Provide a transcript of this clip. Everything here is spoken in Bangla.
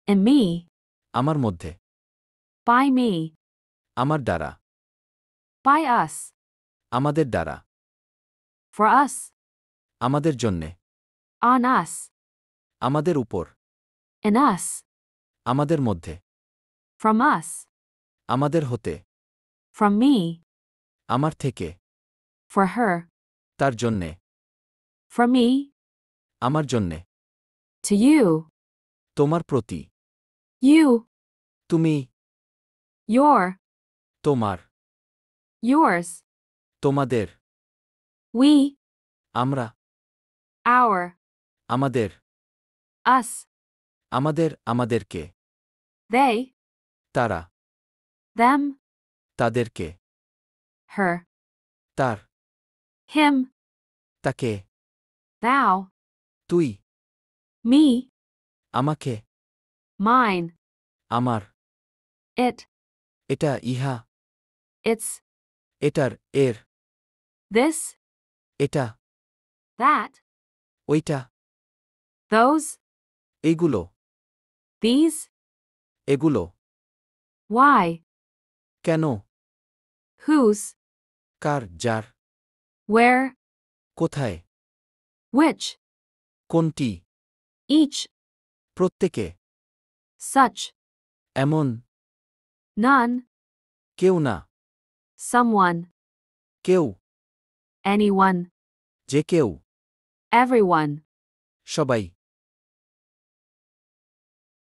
In me. আমার মধ্যে, By me. আমার দ্বারা, By us. আমাদের দ্বারা, For us. আমাদের জন্যে, On us. আমাদের উপর, In us. আমাদের মধ্যে, From us. আমাদের হতে, From me. আমার থেকে, For her. তার জন্যে, For me. আমার জন্যে, To you. তোমার প্রতি, You. তুমি, Your. তোমার, Yours. তোমাদের, We. আমরা, Our. আমাদের, Us. আমাদের, আমাদেরকে, They. তারা, Them. তাদেরকে, Her. তার, Him. তাকে, Thou. তুই, Me. আমাকে, Mine. আমার, It. এটা, ইহা, It's. এটার, এর, This. এটা, That. ওইটা, Those. এইগুলো, These. এগুলো, Why. কেন, Whose. কার, যার, Where. কোথায়, Which. কোনটি, Each. প্রত্যেকে, Such. এমন, None. কেউ না, Someone. কেউ, Anyone. যে কেউ, Everyone. সবাই,